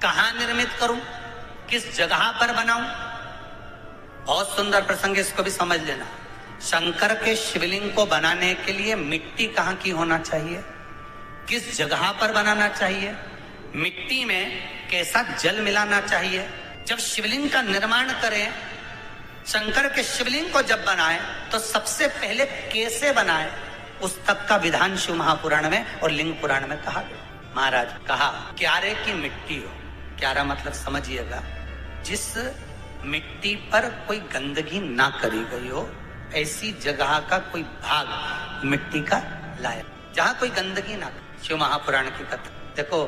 कहां निर्मित करूं, किस जगह पर बनाऊं? बहुत सुंदर प्रसंग, इसको भी समझ लेना। शंकर के शिवलिंग को बनाने के लिए मिट्टी कहां की होना चाहिए, किस जगह पर बनाना चाहिए, मिट्टी में कैसा जल मिलाना चाहिए। जब शिवलिंग का निर्माण करें, शंकर के शिवलिंग को जब बनाए तो सबसे पहले कैसे बनाए, उस तक का विधान शिव महापुराण में और लिंग पुराण में कहा गया। महाराज कहा क्यारे की मिट्टी हो, क्यारा मतलब समझिएगा, जिस मिट्टी पर कोई गंदगी ना करी गई हो, ऐसी जगह का कोई भाग मिट्टी का लाया जहां कोई गंदगी ना। शिव महापुराण की कथा देखो,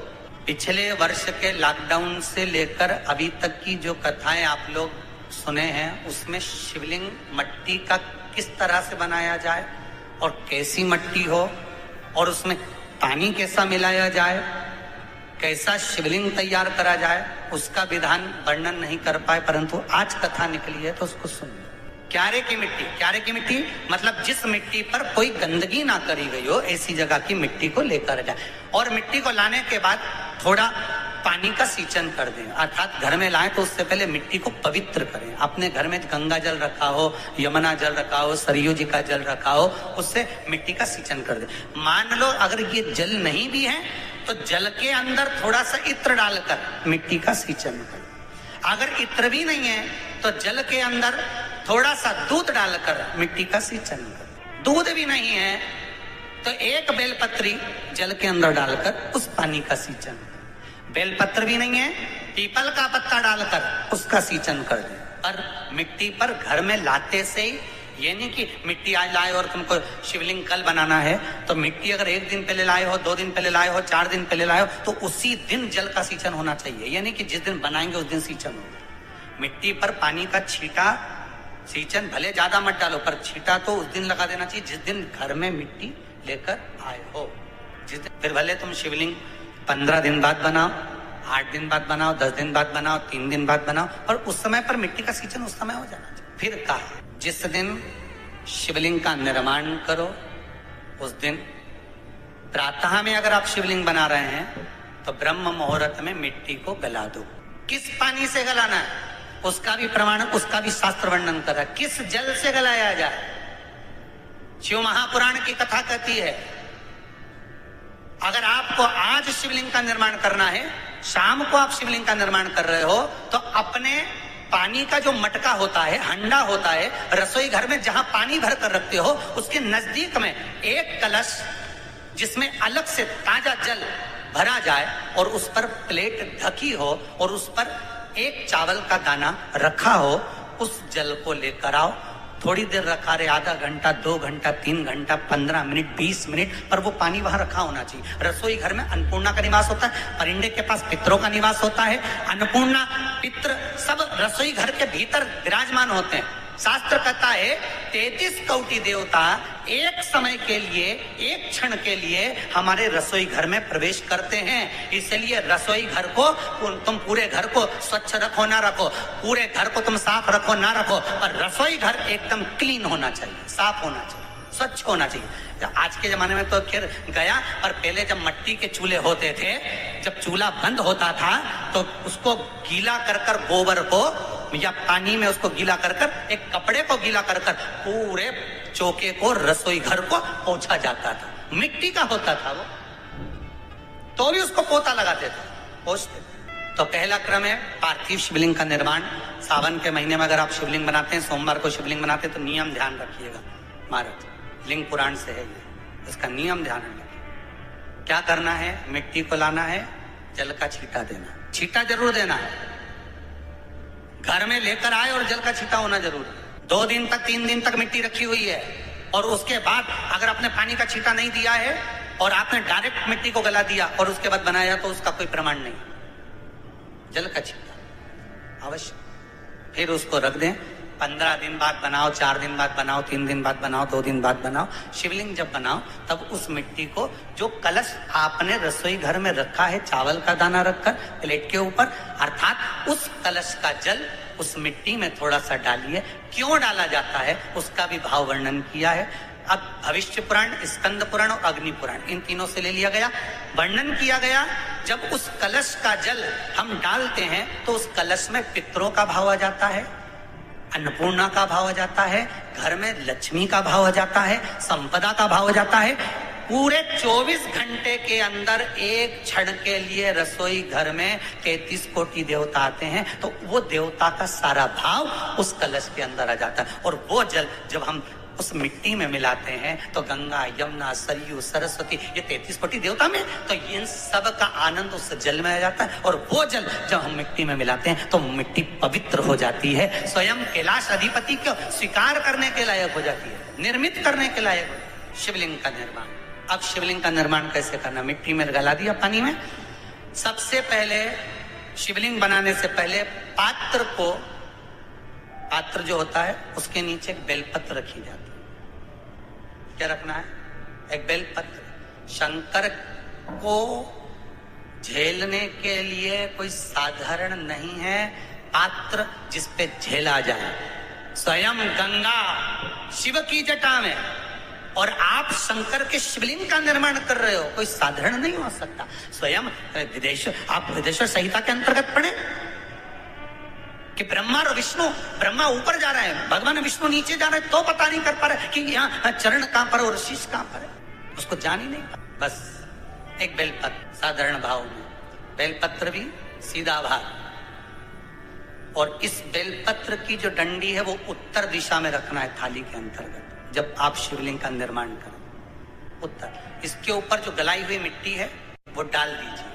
पिछले वर्ष के लॉकडाउन से लेकर अभी तक की जो कथाएं आप लोग सुने हैं, उसमें शिवलिंग मट्टी का किस तरह से बनाया जाए और कैसी मट्टी हो और उसमें पानी कैसा मिलाया जाए, कैसा शिवलिंग तैयार करा जाए, उसका विधान वर्णन नहीं कर पाए, परंतु आज कथा निकली है तो उसको सुनिए। क्यारे की मिट्टी, क्यारे की मिट्टी मतलब जिस मिट्टी पर कोई गंदगी ना करी गई हो, ऐसी जगह की मिट्टी को लेकर जाए और मिट्टी को लाने के बाद थोड़ा पानी का सींचन कर दें, अर्थात घर में लाएं तो उससे पहले मिट्टी को पवित्र करें। अपने घर में गंगा जल रखा हो, यमुना जल रखा हो, सरयू जी का जल रखा हो, उससे मिट्टी का सींचन कर दें। मान लो अगर ये जल नहीं भी है तो जल के अंदर थोड़ा सा इत्र डालकर मिट्टी का सींचन करें। अगर इत्र भी नहीं है तो जल के अंदर थोड़ा सा दूध डालकर मिट्टी का सींचन करें। दूध भी नहीं है तो एक बेलपत्री जल के अंदर डालकर उस पानी का सींचन। बेलपत्र भी नहीं है, पीपल का पत्ता डालकर उसका सींचन कर दे। पर मिट्टी पर घर में लाते से ही, ये नहीं कि मिट्टी आज लाए और तुमको शिवलिंग कल बनाना है, तो मिट्टी अगर एक दिन पहले लाए हो, 2 दिन पहले लाए हो, 4 दिन पहले लाए हो, तो उसी दिन जल का सींचन होना चाहिए। ये नहीं कि जिस दिन बनाएंगे उस दिन सींचन होगा। मिट्टी पर पानी का छींटा, सींचन भले ज्यादा मत डालो, पर छींटा तो उस दिन लगा देना चाहिए जिस दिन घर में मिट्टी लेकर आए हो। जिस दिन, फिर भले तुम शिवलिंग 15 दिन बाद बनाओ, 8 दिन बाद बनाओ, 10 दिन बाद बनाओ, 3 दिन बाद बनाओ, पर उस समय पर मिट्टी का सींचन उस समय हो जाना चाहिए। फिर कहा जिस दिन शिवलिंग का निर्माण करो उस दिन प्रातः में अगर आप शिवलिंग बना रहे हैं तो ब्रह्म मुहूर्त में मिट्टी को गला दो। किस पानी से गलाना है उसका भी प्रमाण, उसका भी शास्त्र वर्णन कर रहा है। किस जल से गलाया जाए, शिव महापुराण की कथा कहती है अगर आपको आज शिवलिंग का निर्माण करना है, शाम को आप शिवलिंग का निर्माण कर रहे हो, तो अपने पानी का जो मटका होता है, हंडा होता है, रसोई घर में जहां पानी भर कर रखते हो, उसके नजदीक में एक कलश जिसमें अलग से ताजा जल भरा जाए और उस पर प्लेट ढकी हो और उस पर एक चावल का दाना रखा हो, उस जल को लेकर आओ। थोड़ी देर रखा रहे, आधा घंटा, 2 घंटा, 3 घंटा, 15 मिनट, 20 मिनट, पर वो पानी वहां रखा होना चाहिए। रसोई घर में अन्नपूर्णा का निवास होता है, परिंदे के पास पितरों का निवास होता है, अन्नपूर्णा पित्र सब रसोई घर के भीतर विराजमान होते हैं। शास्त्र कहता है 33 कोटि देवता एक समय के लिए, एक क्षण के लिए हमारे रसोई घर में प्रवेश करते हैं। इसलिए रसोई घर को तुम पूरे घर को स्वच्छ रखो ना रखो, पूरे घर को तुम साफ रखो ना रखो, पर रसोई घर एकदम क्लीन होना चाहिए, साफ होना चाहिए, स्वच्छ होना चाहिए। आज के जमाने में तो खैर गया, पर पहले जब मट्टी के चूल्हे होते थे, जब चूल्हा बंद होता था तो उसको गीला कर गोबर को या पानी में उसको गीला कर एक कपड़े को गीला कर पूरे चौके को, रसोई घर को पोंछा जाता था। मिट्टी का होता था वो, तो भी उसको पोता लगाते थे, पोंछते। तो पहला क्रम है पार्थिव शिवलिंग का निर्माण। सावन के महीने में अगर आप शिवलिंग बनाते हैं, सोमवार को शिवलिंग बनाते हैं, तो नियम ध्यान रखिएगा। महाराज लिंग पुराण से है ये, इसका नियम ध्यान रखिए। क्या करना है, मिट्टी को लाना है, जल का छींटा देना, छींटा जरूर देना है। घर में लेकर आए और जल का छींटा होना जरूरी है। 2 दिन तक, 3 दिन तक मिट्टी रखी हुई है और उसके बाद अगर आपने पानी का छींटा नहीं दिया है और आपने डायरेक्ट मिट्टी को गला दिया और उसके बाद बनाया, तो उसका कोई प्रमाण नहीं। जल का छींटा अवश्य। फिर उसको रख दें, 15 दिन बाद बनाओ, 4 दिन बाद बनाओ, 3 दिन बाद बनाओ, 2 दिन बाद बनाओ। शिवलिंग जब बनाओ तब उस मिट्टी को, जो कलश आपने रसोई घर में रखा है चावल का दाना रखकर प्लेट के ऊपर, अर्थात उस कलश का जल उस मिट्टी में थोड़ा सा डालिए। क्यों डाला जाता है उसका भी भाव वर्णन किया है। अब भविष्य पुराण, स्कंद पुराण और अग्नि पुराण, इन तीनों से ले लिया गया। वर्णन किया गया जब उस कलश का जल हम डालते हैं तो उस कलश में पितरों का भाव आ जाता है, अन्नपूर्णा का भाव आ जाता है, घर में लक्ष्मी का भाव आ जाता है, संपदा का भाव आ जाता है। पूरे 24 घंटे के अंदर एक क्षण के लिए रसोई घर में 33 कोटि देवता आते हैं, तो वो देवता का सारा भाव उस कलश के अंदर आ जाता है। और वो जल जब हम उस मिट्टी में मिलाते हैं तो गंगा, यमुना, सरयू, सरस्वती, ये 33 कोटि देवता में, तो इन सब का आनंद उस जल में आ जाता है। और वो जल जब हम मिट्टी में मिलाते हैं तो मिट्टी पवित्र हो जाती है, स्वयं कैलाश अधिपति को स्वीकार करने के लायक हो जाती है, निर्मित करने के लायक हो जाती है। शिवलिंग का निर्माण। अब शिवलिंग का निर्माण कैसे करना? मिट्टी में गला दिया पानी में। सबसे पहले शिवलिंग बनाने से पहले पात्र जो होता है उसके नीचे एक बेलपत्र रखी जाती है। क्या रखना है? एक बेलपत्र। शंकर को झेलने के लिए कोई साधारण नहीं है पात्र जिसपे झेला जाए। स्वयं गंगा शिव की जटा में, और आप शंकर के शिवलिंग का निर्माण कर रहे हो, कोई साधारण नहीं हो सकता। स्वयं आप विदेश्वर संहिता के अंतर्गत पढ़े कि ब्रह्मा और विष्णु, ब्रह्मा ऊपर जा रहे हैं, भगवान विष्णु नीचे जा रहे हैं, तो पता नहीं कर पा रहे कि यहाँ चरण कहां पर और शीश कहां पर है, उसको जान ही नहीं पा। बस एक बेलपत्र साधारण भाव में, बेलपत्र भी सीधा भाग, और इस बेलपत्र की जो डंडी है वो उत्तर दिशा में रखना है थाली के अंतर्गत। जब आप शिवलिंग का निर्माण करें उत्तर, इसके ऊपर जो गलाई हुई मिट्टी है वो डाल दीजिए,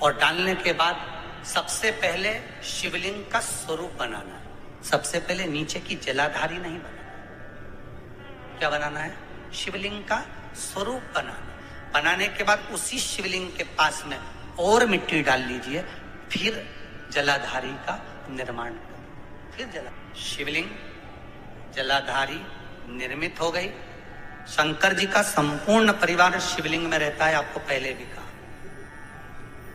और डालने के बाद सबसे पहले शिवलिंग का स्वरूप बनाना है। सबसे पहले नीचे की जलाधारी नहीं बनाना। क्या बनाना है? शिवलिंग का स्वरूप बनाना। बनाने के बाद उसी शिवलिंग के पास में और मिट्टी डाल लीजिए, फिर जलाधारी का निर्माण करें। फिर शिवलिंग जलाधारी निर्मित हो गई। शंकर जी का संपूर्ण परिवार शिवलिंग में रहता है, आपको पहले भी कहा।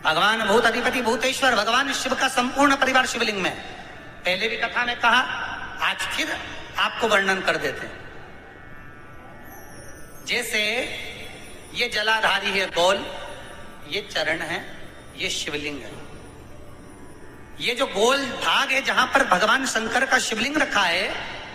भगवान भूत अधिपति भूतेश्वर भगवान शिव का संपूर्ण परिवार शिवलिंग में, पहले भी कथा में कहा, आज फिर आपको वर्णन कर देते हैं। जैसे ये जलाधारी है गोल, ये चरण है, ये शिवलिंग है। ये जो गोल भाग है जहां पर भगवान शंकर का शिवलिंग रखा है,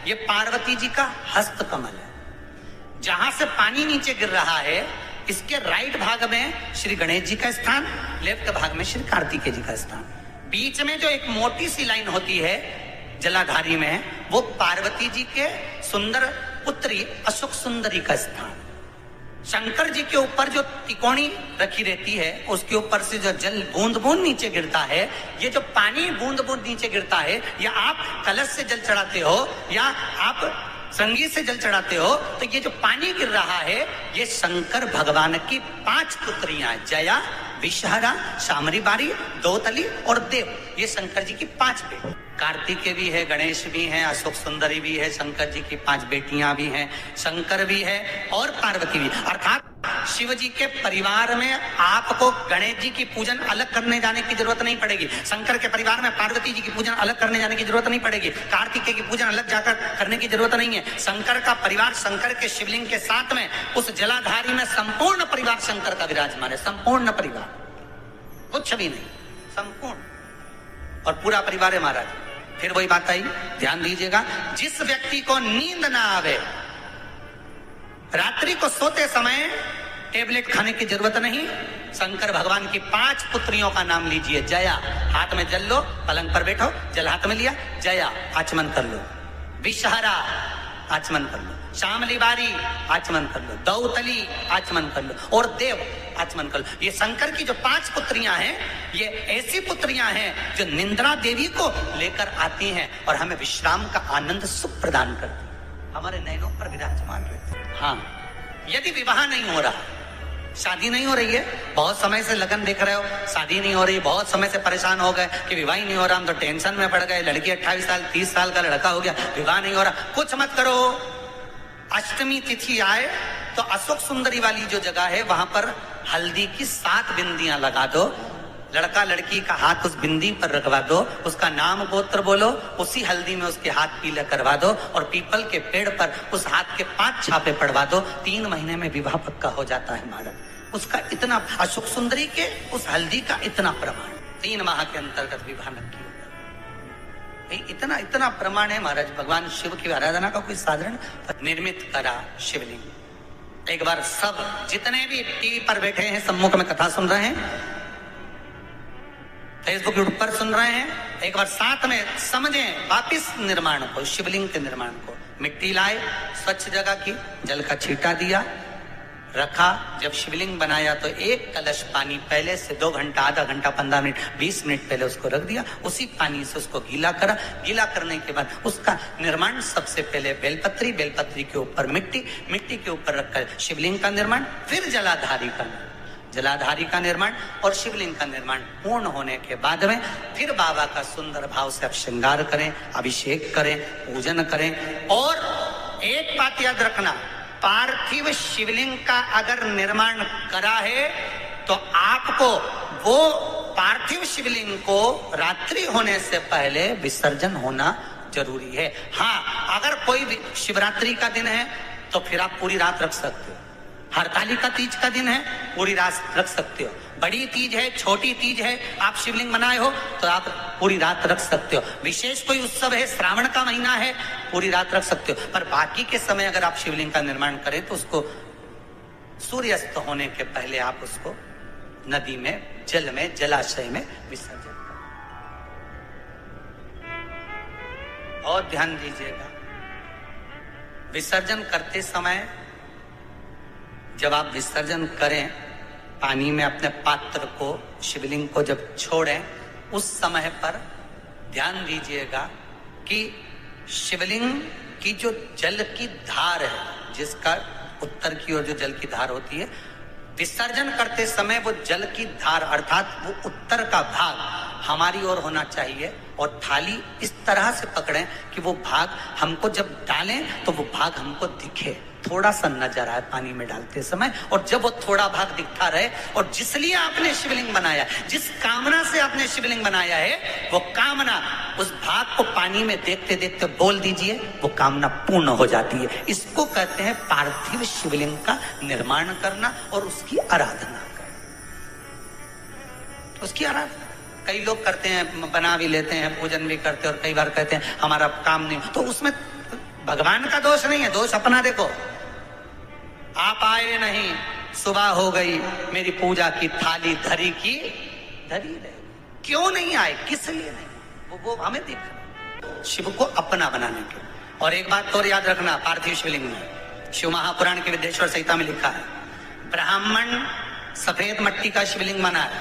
ये पार्वती जी का हस्त कमल है। जहां से पानी नीचे गिर रहा है, इसके राइट भाग में श्री गणेश जी का स्थान, लेफ्ट भाग में श्री कार्तिकेय जी का स्थान। बीच में जो एक मोटी सी लाइन होती है जलाधारी में, वो पार्वती जी के सुंदर पुत्री अशोक सुंदरी का स्थान। शंकर जी के ऊपर जो तिकोनी रखी रहती है, उसके ऊपर से जो जल बूंद बूंद नीचे गिरता है, ये जो पानी बूंद बूंद नीचे गिरता है, या आप कलश से जल चढ़ाते हो या आप संगीत से जल चढ़ाते हो, तो ये जो पानी गिर रहा है, ये शंकर भगवान की 5 पुत्रियां, जया, विषहरा, शामरी बारी, दोतली और देव, ये शंकर जी की 5 बेटी। कार्तिकेय भी है, गणेश भी है, अशोक सुंदरी भी है, शंकर जी की 5 बेटियां भी हैं, शंकर भी है और पार्वती भी। अर्थात शिव जी के परिवार में आपको गणेश जी की पूजन अलग करने जाने की जरूरत नहीं पड़ेगी। शंकर के परिवार में पार्वती जी की पूजन अलग करने जाने की जरूरत नहीं पड़ेगी। कार्तिकेय की पूजन अलग जाकर करने की जरूरत नहीं है। शंकर का परिवार शंकर के शिवलिंग के साथ में उस जलाधारी में संपूर्ण परिवार शंकर का विराजमान है। संपूर्ण परिवार, कुछ भी नहीं, संपूर्ण और पूरा परिवार है महाराज। फिर वही बात आई, ध्यान दीजिएगा, जिस व्यक्ति को नींद ना आवे, रात्रि को सोते समय टेबलेट खाने की जरूरत नहीं। शंकर भगवान की 5 पुत्रियों का नाम लीजिए। जया, हाथ में जल लो, पलंग पर बैठो, जल हाथ में लिया, जया आचमन कर लो। विषहरा आचमन कर लो, शामली बारी आचमन कर लो, दौतली आचमन कर लो और देव आचमन कर लो। ये शंकर की जो 5 पुत्रियां हैं, ये ऐसी पुत्रियां हैं जो निंद्रा देवी को लेकर आती हैं और हमें विश्राम का आनंद सुख प्रदान करती हैं, हमारे नैनों पर विराजमान रहती हैं। हाँ, यदि विवाह नहीं हो रहा, शादी नहीं हो रही है, बहुत समय से लगन देख रहे हो, शादी नहीं हो रही, बहुत समय से परेशान हो गए कि विवाह ही नहीं हो रहा, हम तो टेंशन में पड़ गए, लड़की 28 साल 30 साल का लड़का हो गया, विवाह नहीं हो रहा, कुछ मत करो। अष्टमी तिथि आए तो अशोक सुंदरी वाली जो जगह है, वहां पर हल्दी की 7 बिंदियां लगा दो लड़का लड़की का हाथ उस बिंदी पर रखवा दो, उसका नाम गोत्र बोलो, उसी हल्दी में उसके हाथ पीला करवा दो और पीपल के पेड़ पर उस हाथ के 5 छापे पड़वा दो। 3 महीने में विवाह पक्का हो जाता है महाराज। उसका इतना, अशोक सुंदरी के उस हल्दी का इतना प्रमाण, 3 माह के अंतर्गत विवाह नक्की हो जाता। इतना इतना प्रमाण है महाराज। भगवान शिव की आराधना का कोई साधारण निर्मित करा शिवलिंग। एक बार सब जितने भी टीवी पर बैठे हैं, सम्मुख में कथा सुन रहे हैं, फेसबुक यूट्यूब पर सुन रहे हैं, एक बार साथ में समझें वापिस निर्माण को, शिवलिंग के निर्माण को। मिट्टी लाए, स्वच्छ जगह की, जल का छींटा दिया, रखा। जब शिवलिंग बनाया तो 1 कलश पानी पहले से 2 घंटा, आधा घंटा, 15 मिनट, 20 मिनट पहले उसको रख दिया। उसी पानी से उसको गीला करा। गीला करने के बाद उसका निर्माण सबसे पहले बेलपत्री, बेलपत्री के ऊपर मिट्टी, मिट्टी के ऊपर रखकर शिवलिंग का निर्माण, फिर जलाधारी का निर्माण और शिवलिंग का निर्माण पूर्ण होने के बाद में फिर बाबा का सुंदर भाव से आप श्रृंगार करें, अभिषेक करें, पूजन करें। और एक बात याद रखना, पार्थिव शिवलिंग का अगर निर्माण करा है तो आपको वो पार्थिव शिवलिंग को रात्रि होने से पहले विसर्जन होना जरूरी है। हाँ, अगर कोई शिवरात्रि का दिन है तो फिर आप पूरी रात रख सकते हो। हरतालिका तीज का दिन है, पूरी रात रख सकते हो। बड़ी तीज है, छोटी तीज है, आप शिवलिंग बनाए हो तो आप पूरी रात रख सकते हो। विशेष कोई उत्सव है, श्रावण का महीना है, पूरी रात रख सकते हो। पर बाकी के समय अगर आप शिवलिंग का निर्माण करें तो उसको सूर्यास्त होने के पहले आप उसको नदी में, जल में, जलाशय में विसर्जन करें। और ध्यान दीजिएगा, विसर्जन करते समय जब आप विसर्जन करें पानी में अपने पात्र को, शिवलिंग को जब छोड़ें, उस समय पर ध्यान दीजिएगा कि शिवलिंग की जो जल की धार है, जिसका उत्तर की ओर जो जल की धार होती है, विसर्जन करते समय वो जल की धार अर्थात वो उत्तर का भाग हमारी ओर होना चाहिए और थाली इस तरह से पकड़ें कि वो भाग हमको जब डालें तो वो भाग हमको दिखे, थोड़ा सा नजर आए पानी में डालते समय। और जब वो थोड़ा भाग दिखता रहे और जिसलिए आपने शिवलिंग बनाया, जिस कामना से आपने शिवलिंग बनाया है, वो कामना उस भाग को पानी में देखते देखते बोल दीजिए, वो कामना पूर्ण हो जाती है। इसको कहते हैं पार्थिव शिवलिंग का निर्माण करना और उसकी आराधना करना। उसकी आराधना कई लोग करते हैं, बना भी लेते हैं, पूजन भी करते हैं और कई बार कहते हैं हमारा काम नहीं, तो उसमें भगवान का दोष नहीं है, दोष अपना देखो। आप आए नहीं, सुबह हो गई, मेरी पूजा की थाली धरी की धरी रहे, क्यों नहीं आए, किस लिए नहीं, वो हमें देखना, शिव को अपना बनाने के। और एक बात और याद रखना, पार्थिव शिवलिंग में शिव महापुराण के विद्येश्वर संहिता में लिखा है, ब्राह्मण सफेद मट्टी का शिवलिंग बनाए,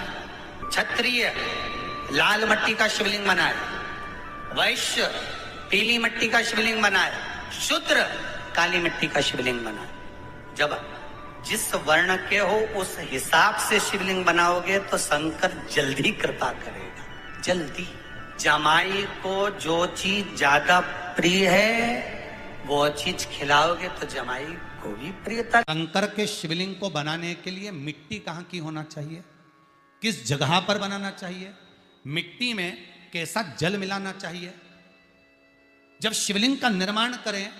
क्षत्रिय लाल मट्टी का शिवलिंग बनाए, वैश्य पीली मट्टी का शिवलिंग बनाए, शूद्र काली मिट्टी का शिवलिंग बनाए। जब जिस वर्ण के हो उस हिसाब से शिवलिंग बनाओगे तो शंकर जल्दी कृपा करेगा, जल्दी। जमाई को जो चीज ज्यादा प्रिय है वो चीज खिलाओगे तो जमाई को भी प्रियता। शंकर के शिवलिंग को बनाने के लिए मिट्टी कहाँ की होना चाहिए, किस जगह पर बनाना चाहिए, मिट्टी में कैसा जल मिलाना चाहिए। जब शिवलिंग का निर्माण करें,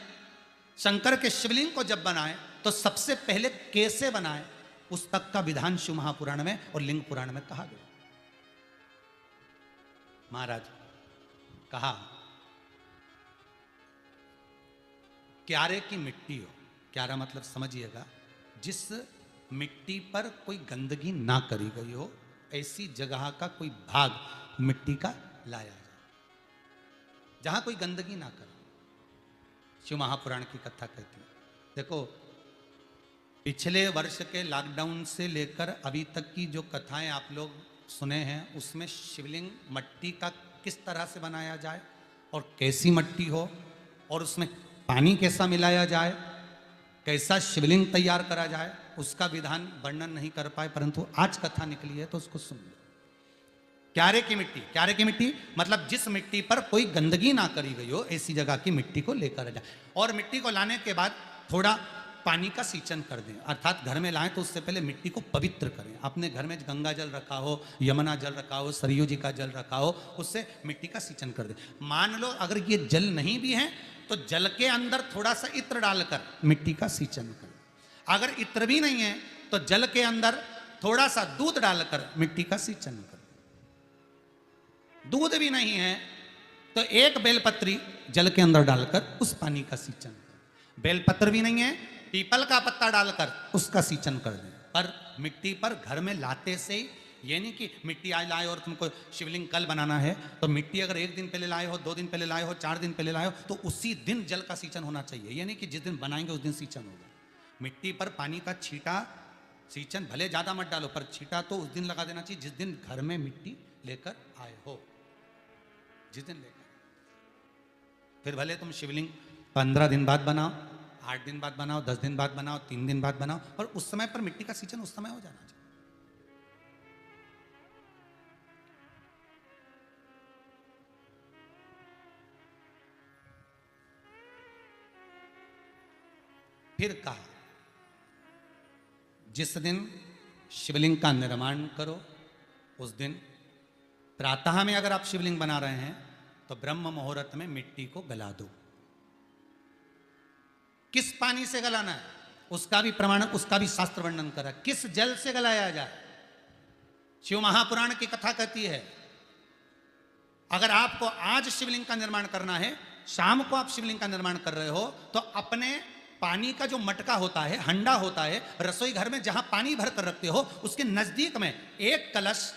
शंकर के शिवलिंग को जब बनाएं तो सबसे पहले कैसे बनाएं, उस तक का विधान शिव महापुराण में और लिंग पुराण में कहा गया। महाराज कहा, क्यारे की मिट्टी हो, क्यारा मतलब समझिएगा, जिस मिट्टी पर कोई गंदगी ना करी गई हो, ऐसी जगह का कोई भाग मिट्टी का लाया जाए जहां कोई गंदगी ना करे। शिव महापुराण की कथा कहती है। देखो, पिछले वर्ष के लॉकडाउन से लेकर अभी तक की जो कथाएं आप लोग सुने हैं, उसमें शिवलिंग मट्टी का किस तरह से बनाया जाए और कैसी मट्टी हो और उसमें पानी कैसा मिलाया जाए, कैसा शिवलिंग तैयार करा जाए, उसका विधान वर्णन नहीं कर पाए, परंतु आज कथा निकली है तो उसको सुन लो। क्यारे की मिट्टी, क्यारे की मिट्टी मतलब जिस मिट्टी पर कोई गंदगी ना करी गई हो, ऐसी जगह की मिट्टी को लेकर जाए। और मिट्टी को लाने के बाद थोड़ा पानी का सींचन कर दें, अर्थात घर में लाएं तो उससे पहले मिट्टी को पवित्र करें। आपने घर में गंगा जल रखा हो, यमुना जल रखा हो, सरयू जी का जल रखा हो, उससे मिट्टी का सींचन कर दें। मान लो अगर ये जल नहीं भी है तो जल के अंदर थोड़ा सा इत्र डालकर मिट्टी का सींचन करें। अगर इत्र भी नहीं है तो जल के अंदर थोड़ा सा दूध डालकर मिट्टी का सींचन करें। दूध भी नहीं है तो एक बेलपत्री जल के अंदर डालकर उस पानी का सींचन करें। बेलपत्र भी नहीं है, पीपल का पत्ता डालकर उसका सींचन कर दें। पर मिट्टी पर घर में लाते से ही, ये नहीं कि मिट्टी आज लाए और तुमको शिवलिंग कल बनाना है तो मिट्टी अगर 1 दिन पहले लाए हो, 2 दिन पहले लाए हो, 4 दिन पहले लाए हो तो उसी दिन जल का सींचन होना चाहिए। ये नहीं कि जिस दिन बनाएंगे उस दिन सींचन होगा। मिट्टी पर पानी का छींटा, सींचन भले ज़्यादा मत डालो पर छींटा तो उस दिन लगा देना चाहिए जिस दिन घर में मिट्टी लेकर आए हो, जिस दिन लेकर। फिर भले तुम शिवलिंग 15 दिन बाद बनाओ, 8 दिन बाद बनाओ, 10 दिन बाद बनाओ, 3 दिन बाद बनाओ, पर उस समय पर मिट्टी का सींचन उस समय हो जाना चाहिए। फिर कहा जिस दिन शिवलिंग का निर्माण करो उस दिन प्रातः में अगर आप शिवलिंग बना रहे हैं तो ब्रह्म मुहूर्त में मिट्टी को गला दो। किस पानी से गलाना है उसका भी प्रमाण, उसका भी शास्त्र वर्णन करा। किस जल से गलाया जाए, शिव महापुराण की कथा कहती है अगर आपको आज शिवलिंग का निर्माण करना है, शाम को आप शिवलिंग का निर्माण कर रहे हो तो अपने पानी का जो मटका होता है, हंडा होता है, रसोई घर में जहां पानी भर कर रखते हो उसके नजदीक में एक कलश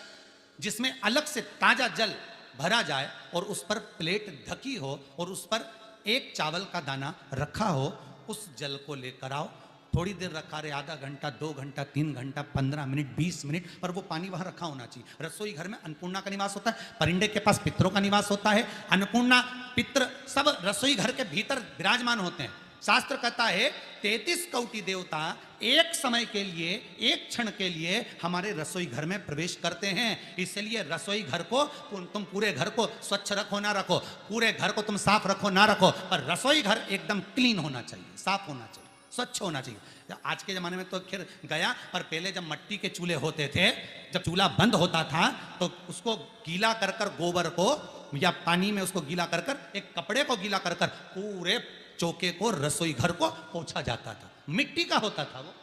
जिसमें अलग से ताजा जल भरा जाए और उस पर प्लेट ढकी हो और उस पर एक चावल का दाना रखा हो, उस जल को लेकर आओ। थोड़ी देर रखा रहे, आधा घंटा, 2 घंटा, 3 घंटा, 15 मिनट, 20 मिनट, पर वो पानी वहां रखा होना चाहिए। रसोई घर में अन्नपूर्णा का निवास होता है, परिंदे के पास पितरों का निवास होता है। अन्नपूर्णा, पित्र सब रसोई घर के भीतर विराजमान होते हैं। शास्त्र कहता है 33 कोटि देवता एक समय के लिए, एक क्षण के लिए हमारे रसोई घर में प्रवेश करते हैं। इसलिए रसोई घर को तुम पूरे घर को स्वच्छ रखो ना रखो, पूरे घर को तुम साफ रखो ना रखो, पर रसोई घर एकदम क्लीन होना चाहिए, साफ होना चाहिए, स्वच्छ होना चाहिए। आज के जमाने में तो खैर गया, पर पहले जब मट्टी के चूल्हे होते थे, जब चूल्हा बंद होता था तो उसको गीला कर कर, गोबर को या पानी में उसको गीला कर कर, एक कपड़े को गीला कर कर पूरे चौके को, रसोई घर को पोंछा जाता था। मिट्टी का होता था वो,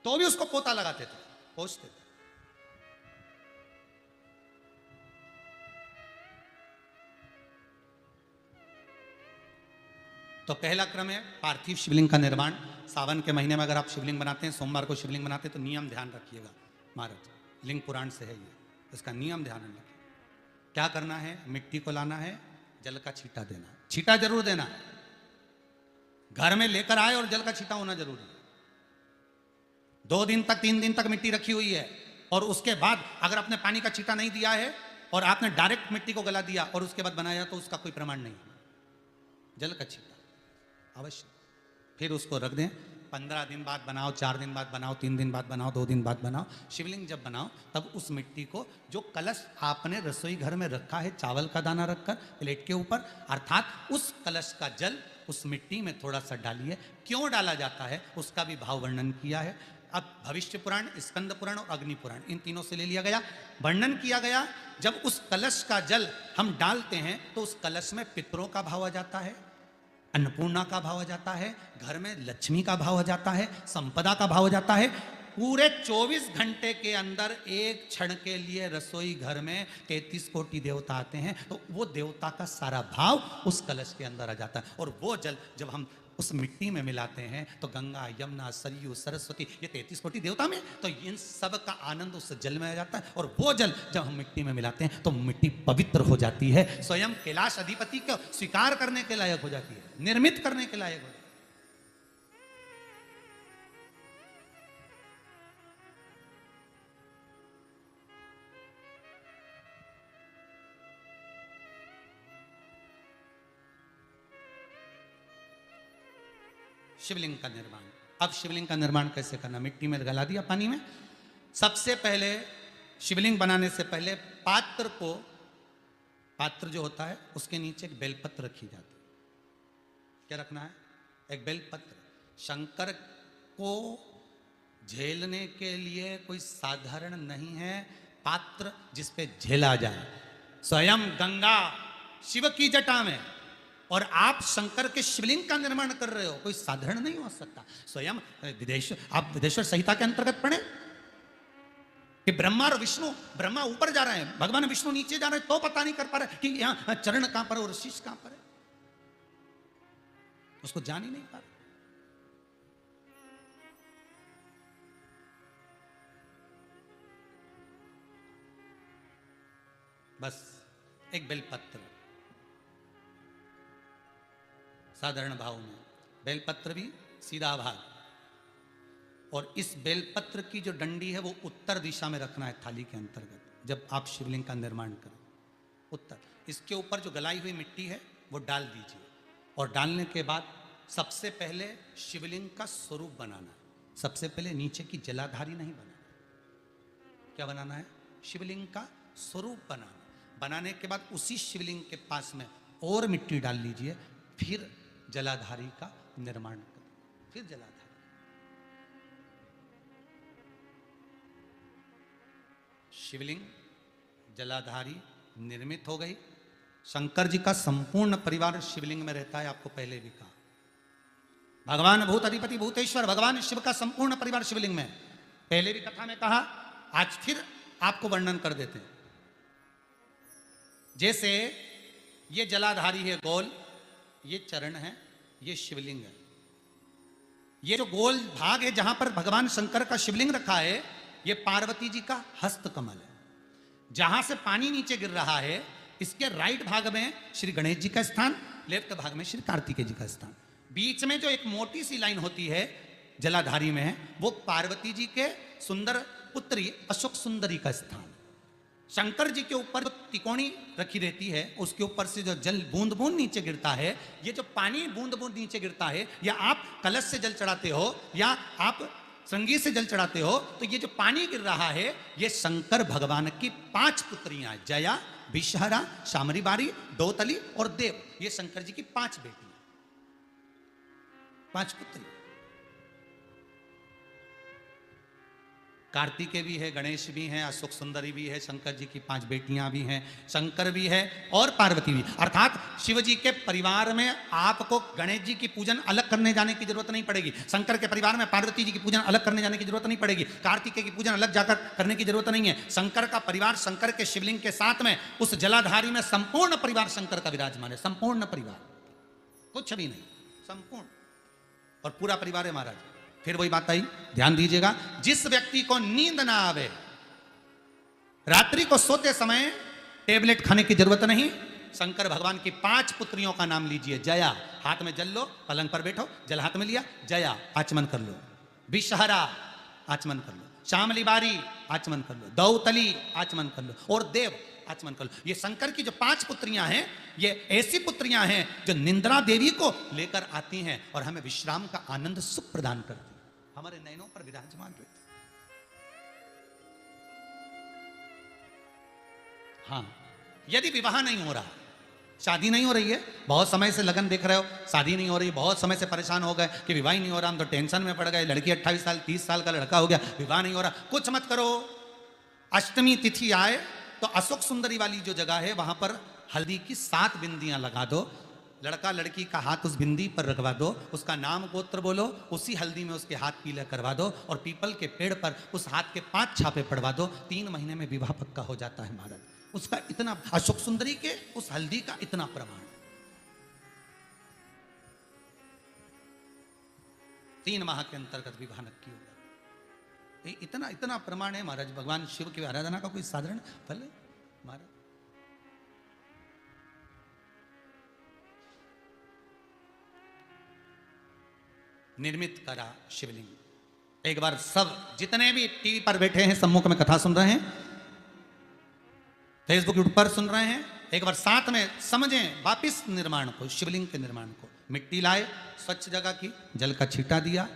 तो भी उसको पोता लगाते थे, पोंछते थे। तो पहला क्रम है पार्थिव शिवलिंग का निर्माण। सावन के महीने में अगर आप शिवलिंग बनाते हैं, सोमवार को शिवलिंग बनाते हैं तो नियम ध्यान रखिएगा महाराज, लिंग पुराण से है ये, इसका नियम ध्यान रखिए। क्या करना है, मिट्टी को लाना है, जल का छींटा देना, छींटा जरूर देना है। घर में लेकर आए और जल का छींटा होना जरूरी है। 2 दिन तक, 3 दिन तक मिट्टी रखी हुई है और उसके बाद अगर आपने पानी का छींटा नहीं दिया है और आपने डायरेक्ट मिट्टी को गला दिया और उसके बाद बनाया तो उसका कोई प्रमाण नहीं है। जल का छींटा अवश्य। फिर उसको रख दें, 15 दिन बाद बनाओ, 4 दिन बाद बनाओ, 3 दिन बाद बनाओ, 2 दिन बाद बनाओ। शिवलिंग जब बनाओ तब उस मिट्टी को, जो कलश आपने रसोई घर में रखा है चावल का दाना रखकर प्लेट के ऊपर, अर्थात उस कलश का जल उस मिट्टी में थोड़ा सा डालिए। क्यों डाला जाता है उसका भी भाव वर्णन किया है। अब भविष्य पुराण, स्कंद पुराण और अग्नि पुराण, इन तीनों से ले लिया गया। वर्णन किया गया जब उस कलश का जल हम डालते हैं तो उस कलश में पितरों का भाव आ जाता है, अन्नपूर्णा का भाव आ जाता है, घर में लक्ष्मी का भाव आ जाता है, संपदा का भाव आ जाता है। पूरे 24 घंटे के अंदर एक क्षण के लिए रसोई घर में 33 कोटि देवता आते हैं, तो वो देवता का सारा भाव उस कलश के अंदर आ जाता है। और वो जल जब हम उस मिट्टी में मिलाते हैं तो गंगा, यमुना, सरयू, सरस्वती, ये 33 कोटि देवता में, तो इन सब का आनंद उस जल में आ जाता है। और वो जल जब हम मिट्टी में मिलाते हैं तो मिट्टी पवित्र हो जाती है, स्वयं कैलाश अधिपति को स्वीकार करने के लायक हो जाती है, निर्मित करने के लायक हो जाती है। शिवलिंग का निर्माण। अब शिवलिंग का निर्माण कैसे करना, मिट्टी में गला दिया पानी में। सबसे पहले शिवलिंग बनाने से पहले पात्र को, पात्र जो होता है उसके नीचे एक बेलपत्र रखी जाती है। क्या रखना है, एक बेलपत्र। शंकर को झेलने के लिए कोई साधारण नहीं है पात्र जिस पे झेला जाए। स्वयं गंगा शिव की जटा में और आप शंकर के शिवलिंग का निर्माण कर रहे हो, कोई साधारण नहीं हो सकता। स्वयं आप विदेश्वर संहिता के अंतर्गत पढ़े कि ब्रह्मा और विष्णु, ब्रह्मा ऊपर जा रहे हैं, भगवान विष्णु नीचे जा रहे हैं, तो पता नहीं कर पा रहे कि यहां चरण कहां पर और शीश कहां पर है, उसको जान ही नहीं पा रहे। बस एक बेलपत्र साधारण भाव में, बेलपत्र भी सीधा भाग, और इस बेलपत्र की जो डंडी है वो उत्तर दिशा में रखना है थाली के अंतर्गत जब आप शिवलिंग का निर्माण करें, उत्तर। इसके ऊपर जो गलाई हुई मिट्टी है वो डाल दीजिए, और डालने के बाद सबसे पहले शिवलिंग का स्वरूप बनाना है। सबसे पहले नीचे की जलाधारी नहीं बनाना, क्या बनाना है? शिवलिंग का स्वरूप बनाना। बनाने के बाद उसी शिवलिंग के पास में और मिट्टी डाल लीजिए, फिर जलाधारी का निर्माण करें, फिर जलाधारी। शिवलिंग जलाधारी निर्मित हो गई। शंकर जी का संपूर्ण परिवार शिवलिंग में रहता है, आपको पहले भी कहा। भगवान भूत अधिपति भूतेश्वर भगवान शिव का संपूर्ण परिवार शिवलिंग में, पहले भी कथा में कहा, आज फिर आपको वर्णन कर देते हैं। जैसे ये जलाधारी है गोल, ये चरण है, ये शिवलिंग है। ये जो गोल भाग है जहां पर भगवान शंकर का शिवलिंग रखा है, ये पार्वती जी का हस्त कमल है। जहां से पानी नीचे गिर रहा है, इसके राइट भाग में श्री गणेश जी का स्थान, लेफ्ट भाग में श्री कार्तिकेय जी का स्थान। बीच में जो एक मोटी सी लाइन होती है जलाधारी में, वो पार्वती जी के सुंदर पुत्री अशोक सुंदरी का स्थान। शंकर जी के ऊपर जो तिकोनी रखी रहती है, उसके ऊपर से जो जल बूंद बूंद नीचे गिरता है, ये जो पानी बूंद बूंद नीचे गिरता है, या आप कलश से जल चढ़ाते हो या आप संगीत से जल चढ़ाते हो, तो ये जो पानी गिर रहा है, ये शंकर भगवान की 5 पुत्रियां, जया, विषहरा, शामरी बारी, दौतली और देव, ये शंकर जी की 5 बेटियां, 5 पुत्री। कार्तिकेय भी है, गणेश भी हैं, अशोक सुंदरी भी है, शंकर जी की 5 बेटियां भी हैं, शंकर भी है और पार्वती भी। अर्थात शिव जी के परिवार में आपको गणेश जी की पूजन अलग करने जाने की जरूरत नहीं पड़ेगी, शंकर के परिवार में पार्वती जी की पूजन अलग करने जाने की जरूरत नहीं पड़ेगी, कार्तिकेय की पूजन अलग जाकर करने की जरूरत नहीं है। शंकर का परिवार शंकर के शिवलिंग के साथ में उस जलाधारी में संपूर्ण परिवार शंकर का विराजमान है, संपूर्ण परिवार, कुछ भी नहीं, संपूर्ण, और पूरा परिवार है महाराज। फिर वही बात आई, ध्यान दीजिएगा, जिस व्यक्ति को नींद ना आवे, रात्रि को सोते समय टेबलेट खाने की जरूरत नहीं, शंकर भगवान की 5 पुत्रियों का नाम लीजिए। जया, हाथ में जल लो, पलंग पर बैठो, जल हाथ में लिया, जया आचमन कर लो, विषहरा आचमन कर लो, शामली बारी आचमन कर लो, दौतली आचमन कर लो और देव आचमन कर लो। ये शंकर की जो 5 पुत्रियां हैं, ये ऐसी पुत्रियां हैं जो निंद्रा देवी को लेकर आती हैं और हमें विश्राम का आनंद सुख प्रदान करती हैं, हमारे नयनों पर विराजमान रहती। हाँ, यदि विवाह नहीं हो रहा, शादी नहीं हो रही है, बहुत समय से लगन देख रहे हो, शादी नहीं हो रही, बहुत समय से परेशान हो गए कि विवाह ही नहीं हो रहा, हम तो टेंशन में पड़ गए, लड़की 28 साल 30 साल का लड़का हो गया, विवाह नहीं हो रहा, कुछ मत करो। अष्टमी तिथि आए तो अशोक सुंदरी वाली जो जगह है, वहां पर हल्दी की 7 बिंदियां लगा दो, लड़का लड़की का हाथ उस बिंदी पर रखवा दो, उसका नाम गोत्र बोलो, उसी हल्दी में उसके हाथ पीला करवा दो और पीपल के पेड़ पर उस हाथ के 5 छापे पड़वा दो, 3 महीने में विवाह पक्का हो जाता है महाराज। उसका इतना, अशोक सुंदरी के उस हल्दी का इतना प्रमाण, 3 माह के अंतर्गत विवाह नक्की हो गया। इतना इतना प्रमाण है महाराज, भगवान शिव की आराधना का कोई साधारण फल है महाराज। निर्मित करा शिवलिंग। एक बार सब जितने भी टीवी पर बैठे हैं, सम्मुख में कथा सुन रहे हैं, फेसबुक यूट्यूब पर सुन रहे हैं, एक बार साथ में समझें वापिस निर्माण को, शिवलिंग के निर्माण को। मिट्टी लाए, स्वच्छ जगह की, जल का छींटा दिया,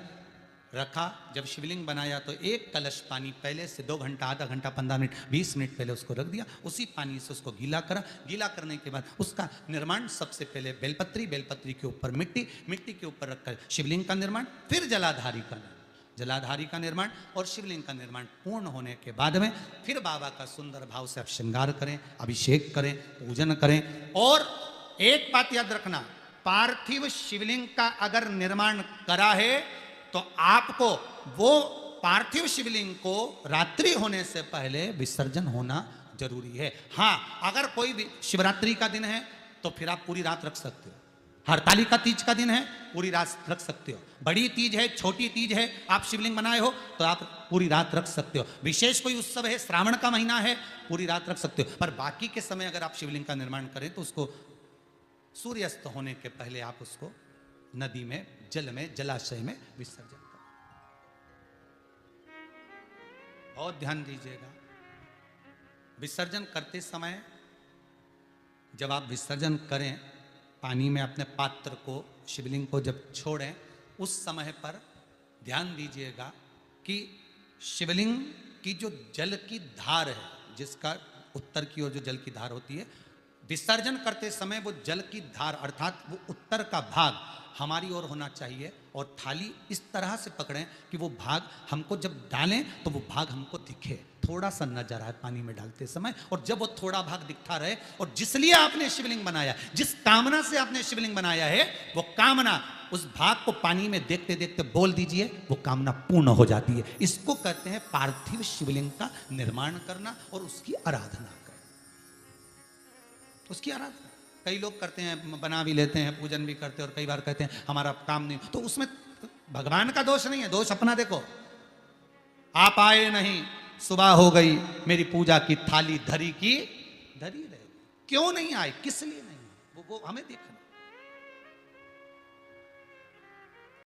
रखा। जब शिवलिंग बनाया तो एक कलश पानी पहले से 2 घंटा, आधा घंटा, 15 मिनट, 20 मिनट पहले उसको रख दिया। उसी पानी से उसको गीला करा। गीला करने के बाद उसका निर्माण, सबसे पहले बेलपत्री, बेलपत्री के ऊपर मिट्टी, मिट्टी के ऊपर रखकर शिवलिंग का निर्माण, फिर जलाधारी का निर्माण, जलाधारी का निर्माण और शिवलिंग का निर्माण पूर्ण होने के बाद में फिर बाबा का सुंदर भाव से आप श्रृंगार करें, अभिषेक करें, पूजन करें। और एक बात याद रखना, पार्थिव शिवलिंग का अगर निर्माण करा है तो आपको वो पार्थिव शिवलिंग को रात्रि होने से पहले विसर्जन होना जरूरी है। हाँ, अगर कोई भी शिवरात्रि का दिन है तो फिर आप पूरी रात रख सकते हो। हरतालिका तीज का दिन है, पूरी रात रख सकते हो। बड़ी तीज है, छोटी तीज है, आप शिवलिंग बनाए हो तो आप पूरी रात रख सकते हो। विशेष कोई उत्सव है, श्रावण का महीना है, पूरी रात रख सकते हो। पर बाकी के समय अगर आप शिवलिंग का निर्माण करें तो उसको सूर्यास्त होने के पहले आप उसको नदी में, जल में, जलाशय में विसर्जन करें। बहुत ध्यान दीजिएगा, विसर्जन करते समय जब आप विसर्जन करें, पानी में अपने पात्र को, शिवलिंग को जब छोड़ें, उस समय पर ध्यान दीजिएगा कि शिवलिंग की जो जल की धार है, जिसका उत्तर की ओर जो जल की धार होती है, विसर्जन करते समय वो जल की धार अर्थात वो उत्तर का भाग हमारी ओर होना चाहिए। और थाली इस तरह से पकड़ें कि वो भाग हमको जब डालें तो वो भाग हमको दिखे, थोड़ा सा नजर आए पानी में डालते समय। और जब वो थोड़ा भाग दिखता रहे, और जिस लिए आपने शिवलिंग बनाया, जिस कामना से आपने शिवलिंग बनाया है, वो कामना उस भाग को पानी में देखते देखते बोल दीजिए, वो कामना पूर्ण हो जाती है। इसको कहते हैं पार्थिव शिवलिंग का निर्माण करना और उसकी आराधना करना। उसकी आराधना कई लोग करते हैं, बना भी लेते हैं, पूजन भी करते हैं, और कई बार कहते हैं हमारा काम नहीं, तो उसमें भगवान का दोष नहीं है, दोष अपना देखो। आप आए नहीं, सुबह हो गई, मेरी पूजा की थाली धरी की धरी रहे, क्यों नहीं आए, किस लिए नहीं, वो हमें देखना।